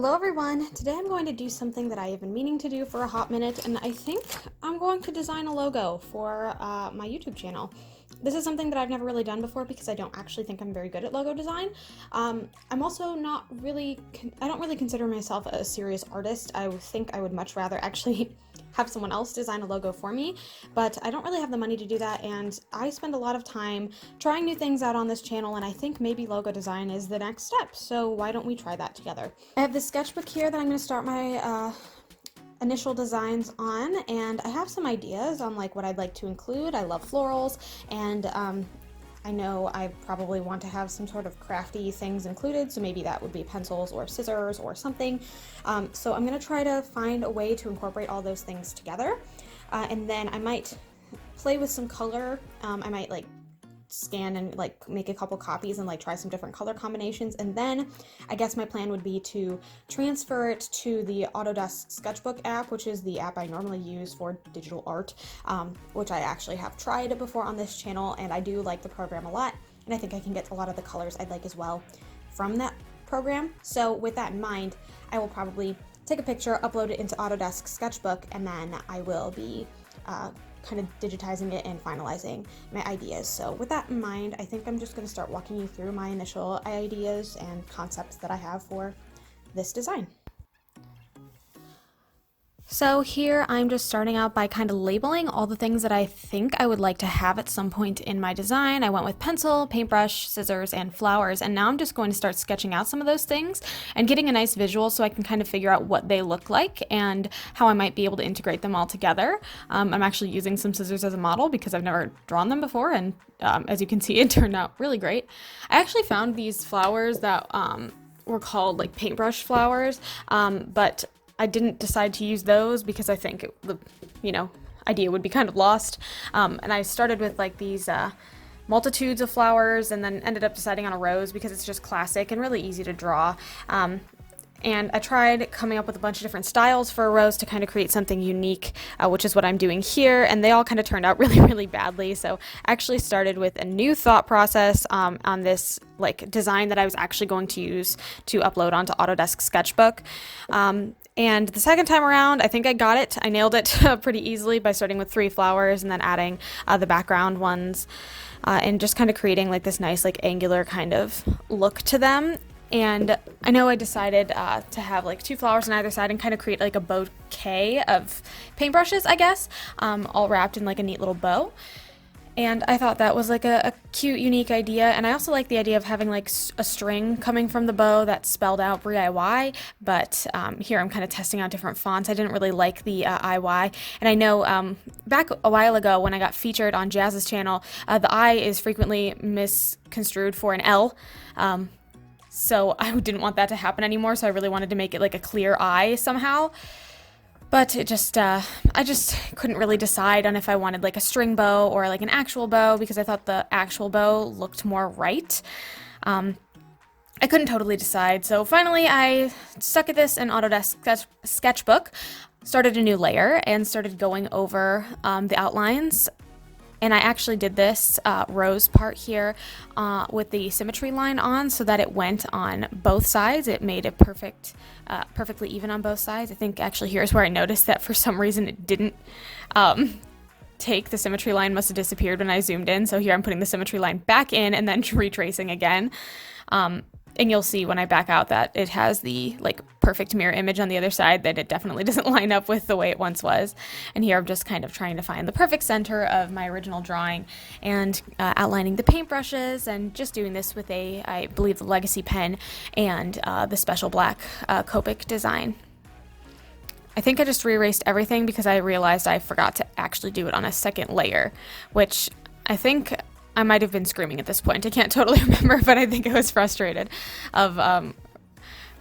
Hello everyone! Today I'm going to do something that I have been meaning to do for a hot minute, and I think I'm going to design a logo for my YouTube channel. This is something that I've never really done before because I don't actually think I'm very good at logo design. I'm also not really, I don't really consider myself a serious artist. I think I would much rather actually have someone else design a logo for me, but I don't really have the money to do that, and I spend a lot of time trying new things out on this channel, and I think maybe logo design is the next step, so why don't we try that together? I have this sketchbook here that I'm going to start my initial designs on, and I have some ideas on like what I'd like to include. I love florals, and I know I probably want to have some sort of crafty things included, so maybe that would be pencils or scissors or something. So I'm going to try to find a way to incorporate all those things together, and then I might play with some color. I might like scan and like make a couple copies and like try some different color combinations, and then I guess my plan would be to transfer it to the Autodesk Sketchbook app, which is the app I normally use for digital art, which I actually have tried before on this channel, and I do like the program a lot, and I think I can get a lot of the colors I'd like as well from that program. So with that in mind, I will probably take a picture, upload it into Autodesk Sketchbook, and then I will be kind of digitizing it and finalizing my ideas. So with that in mind, I think I'm just going to start walking you through my initial ideas and concepts that I have for this design. So here I'm just starting out by kind of labeling all the things that I think I would like to have at some point in my design. I went with pencil, paintbrush, scissors, and flowers, and now I'm just going to start sketching out some of those things and getting a nice visual so I can kind of figure out what they look like and how I might be able to integrate them all together. I'm actually using some scissors as a model because I've never drawn them before, and as you can see, it turned out really great. I actually found these flowers that were called like paintbrush flowers, but I didn't decide to use those because I think the idea would be kind of lost. And I started with like these multitudes of flowers, and then ended up deciding on a rose because it's just classic and really easy to draw. And I tried coming up with a bunch of different styles for a rose to kind of create something unique, which is what I'm doing here, and they all kind of turned out really, really badly. So I actually started with a new thought process on this like design that I was actually going to use to upload onto Autodesk Sketchbook. And the second time around, I think I got it. I nailed it pretty easily by starting with 3 flowers and then adding the background ones, and just kind of creating like this nice like angular kind of look to them. And I know I decided to have like 2 flowers on either side and kind of create like a bouquet of paintbrushes, I guess, all wrapped in like a neat little bow. And I thought that was like a cute, unique idea. And I also like the idea of having like a string coming from the bow that spelled out Bri-Y, but here I'm kind of testing out different fonts. I didn't really like the IY. And I know back a while ago when I got featured on Jazz's channel, the I is frequently misconstrued for an L. So I didn't want that to happen anymore, so I really wanted to make it like a clear I somehow. But it just, I just couldn't really decide on if I wanted like a string bow or like an actual bow, because I thought the actual bow looked more right. I couldn't totally decide, so finally I stuck at this in Autodesk Sketchbook, started a new layer, and started going over the outlines. And I actually did this rose part here with the symmetry line on so that it went on both sides. It made it perfectly even on both sides. I think actually here's where I noticed that for some reason it didn't take. The symmetry line must have disappeared when I zoomed in. So here I'm putting the symmetry line back in and then retracing again. And you'll see when I back out that it has the like perfect mirror image on the other side, that it definitely doesn't line up with the way it once was. And here I'm just kind of trying to find the perfect center of my original drawing and outlining the paintbrushes, and just doing this with I believe the Legacy pen and the special black Copic design. I think I just re-erased everything because I realized I forgot to actually do it on a second layer, which I think I might have been screaming at this point. I can't totally remember, but I think I was frustrated of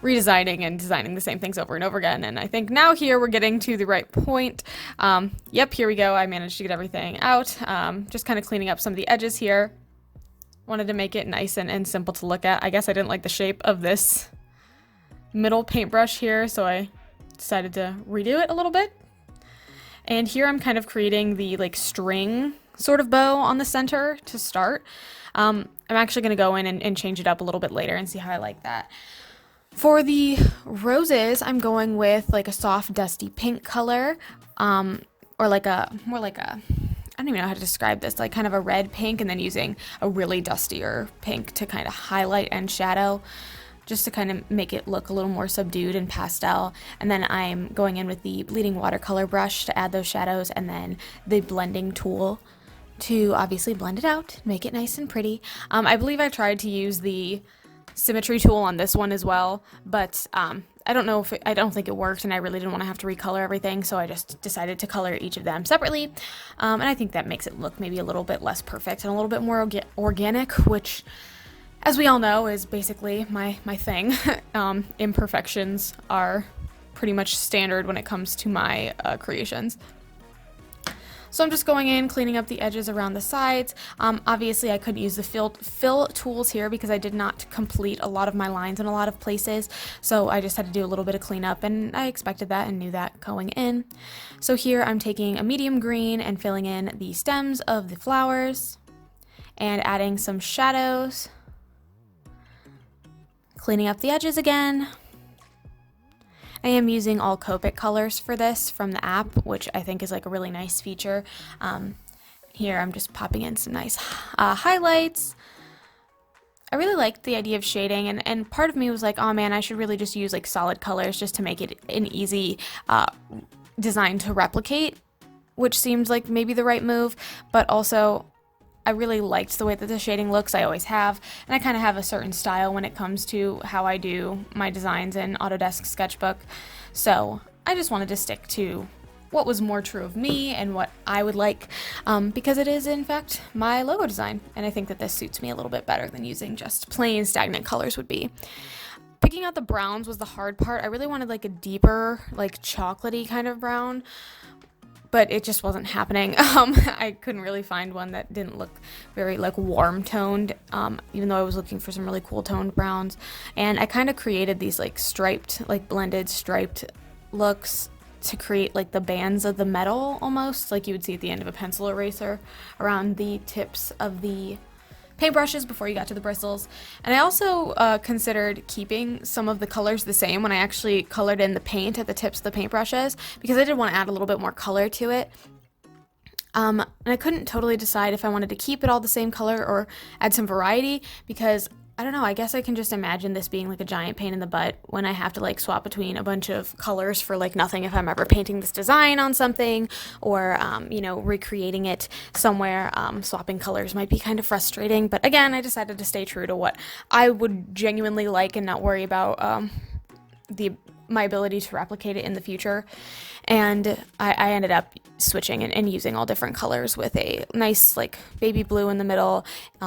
redesigning and designing the same things over and over again. And I think now here we're getting to the right point. Yep, here we go. I managed to get everything out. Just kind of cleaning up some of the edges here. Wanted to make it nice and simple to look at. I guess I didn't like the shape of this middle paintbrush here, so I decided to redo it a little bit. And here I'm kind of creating the like string sort of bow on the center to start. I'm actually going to go in and change it up a little bit later and see how I like that. For the roses, I'm going with like a soft dusty pink color, or like a more like a, I don't even know how to describe this, like kind of a red pink, and then using a really dustier pink to kind of highlight and shadow, just to kind of make it look a little more subdued and pastel. And then I'm going in with the bleeding watercolor brush to add those shadows, and then the blending tool to obviously blend it out, make it nice and pretty. I believe I tried to use the symmetry tool on this one as well, but I don't know if I don't think it worked, and I really didn't want to have to recolor everything, so I just decided to color each of them separately. And I think that makes it look maybe a little bit less perfect and a little bit more organic, which, as we all know, is basically my thing. Imperfections are pretty much standard when it comes to my creations. So I'm just going in, cleaning up the edges around the sides. Obviously, I could use the fill tools here because I did not complete a lot of my lines in a lot of places. So I just had to do a little bit of cleanup, and I expected that and knew that going in. So here I'm taking a medium green and filling in the stems of the flowers and adding some shadows. Cleaning up the edges again. I am using all Copic colors for this from the app, which I think is like a really nice feature. Here I'm just popping in some nice highlights. I really liked the idea of shading, and part of me was like, oh man, I should really just use like solid colors just to make it an easy design to replicate, which seems like maybe the right move, but also I really liked the way that the shading looks. I always have, and I kind of have a certain style when it comes to how I do my designs in Autodesk Sketchbook, so I just wanted to stick to what was more true of me and what I would like, because it is in fact my logo design, and I think that this suits me a little bit better than using just plain stagnant colors would be. Picking out the browns was the hard part. I really wanted like a deeper, like chocolatey kind of brown, but it just wasn't happening. I couldn't really find one that didn't look very like warm toned, even though I was looking for some really cool toned browns. And I kind of created these like striped, like blended striped looks to create like the bands of the metal almost, like you would see at the end of a pencil eraser around the tips of the paintbrushes before you got to the bristles. And I also considered keeping some of the colors the same when I actually colored in the paint at the tips of the paintbrushes, because I did want to add a little bit more color to it. And I couldn't totally decide if I wanted to keep it all the same color or add some variety, because I don't know, I guess I can just imagine this being like a giant pain in the butt when I have to like swap between a bunch of colors for like nothing if I'm ever painting this design on something, or you know, recreating it somewhere. Swapping colors might be kind of frustrating, but again, I decided to stay true to what I would genuinely like and not worry about my ability to replicate it in the future. And I ended up switching and using all different colors with a nice like baby blue in the middle,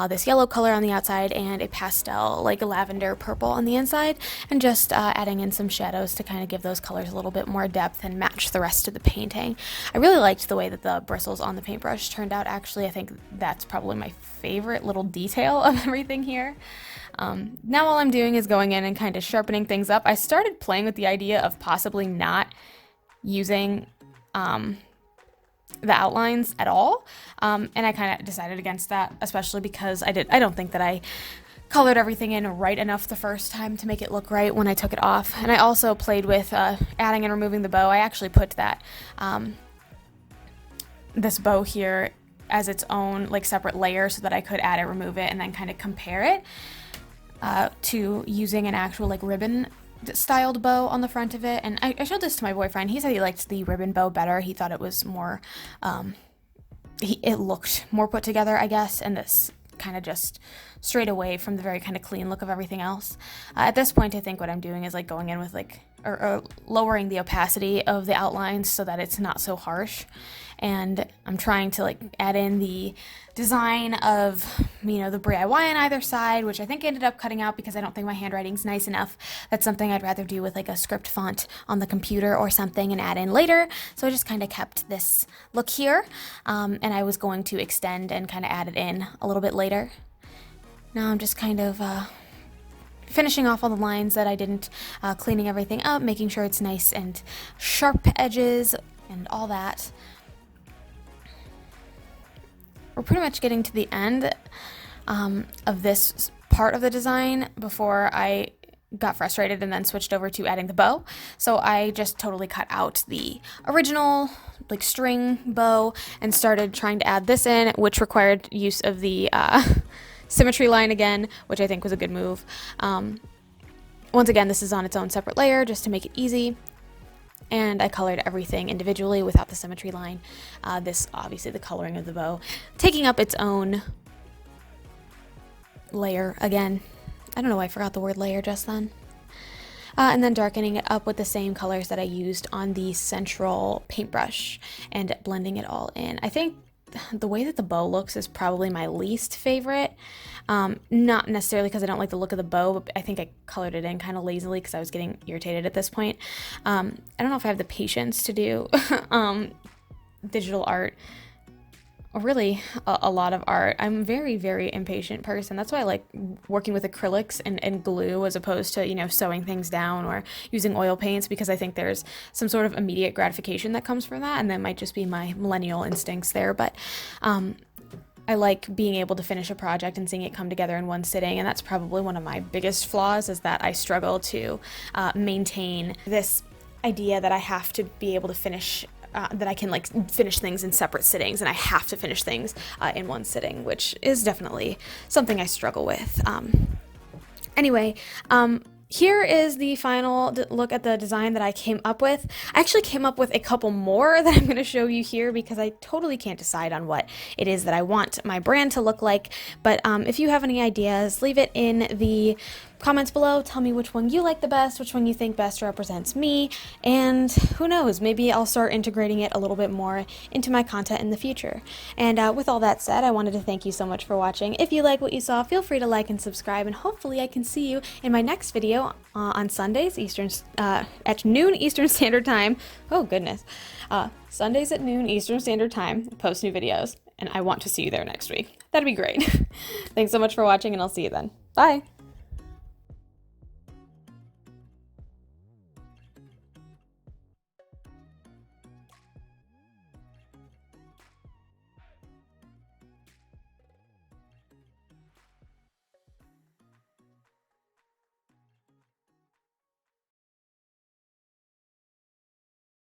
this yellow color on the outside, and a pastel like a lavender purple on the inside, and just adding in some shadows to kind of give those colors a little bit more depth and match the rest of the painting. I really liked the way that the bristles on the paintbrush turned out. Actually, I think that's probably my favorite little detail of everything here. Now all I'm doing is going in and kind of sharpening things up. I started playing with the idea of possibly not using the outlines at all, and I kind of decided against that, especially because I don't think that I colored everything in right enough the first time to make it look right when I took it off. And I also played with adding and removing the bow. I actually put that this bow here as its own like separate layer so that I could add it, remove it, and then kind of compare it to using an actual like ribbon styled bow on the front of it. And I showed this to my boyfriend. He said he liked the ribbon bow better. He thought it was more, it looked more put together, I guess, and this kind of just strayed away from the very kind of clean look of everything else. At this point, I think what I'm doing is like going in with like, or lowering the opacity of the outlines so that it's not so harsh. And I'm trying to like add in the design of, you know, the DIY on either side, which I think ended up cutting out because I don't think my handwriting's nice enough. That's something I'd rather do with like a script font on the computer or something and add in later. So I just kind of kept this look here, and I was going to extend and kind of add it in a little bit later. Now I'm just kind of finishing off all the lines that I didn't, cleaning everything up, making sure it's nice and sharp edges and all that. We're pretty much getting to the end of this part of the design before I got frustrated and then switched over to adding the bow. So I just totally cut out the original like string bow and started trying to add this in, which required use of the symmetry line again, which I think was a good move. Once again, this is on its own separate layer just to make it easy. And I colored everything individually without the symmetry line. This, obviously, the coloring of the bow, taking up its own layer again. I don't know why I forgot the word layer just then. And then darkening it up with the same colors that I used on the central paintbrush and blending it all in. I think the way that the bow looks is probably my least favorite. Not necessarily because I don't like the look of the bow, but I think I colored it in kind of lazily because I was getting irritated at this point. I don't know if I have the patience to do digital art, or really a lot of art. I'm a very, very impatient person. That's why I like working with acrylics and glue as opposed to, you know, sewing things down or using oil paints, because I think there's some sort of immediate gratification that comes from that, and that might just be my millennial instincts there. But I like being able to finish a project and seeing it come together in one sitting, and that's probably one of my biggest flaws, is that I struggle to maintain this idea that I have to be able to finish that I can like finish things in separate sittings, and I have to finish things in one sitting, which is definitely something I struggle with. Anyway, here is the final look at the design that I came up with. I actually came up with a couple more that I'm going to show you here because I totally can't decide on what it is that I want my brand to look like. But if you have any ideas, leave it in the comments below. Tell me which one you like the best, which one you think best represents me, and who knows, maybe I'll start integrating it a little bit more into my content in the future. And with all that said, I wanted to thank you so much for watching. If you like what you saw, feel free to like and subscribe, and hopefully I can see you in my next video on Sundays at noon Eastern Standard Time. Oh goodness. Sundays at noon Eastern Standard Time, post new videos, and I want to see you there next week. That'd be great. Thanks so much for watching, and I'll see you then. Bye!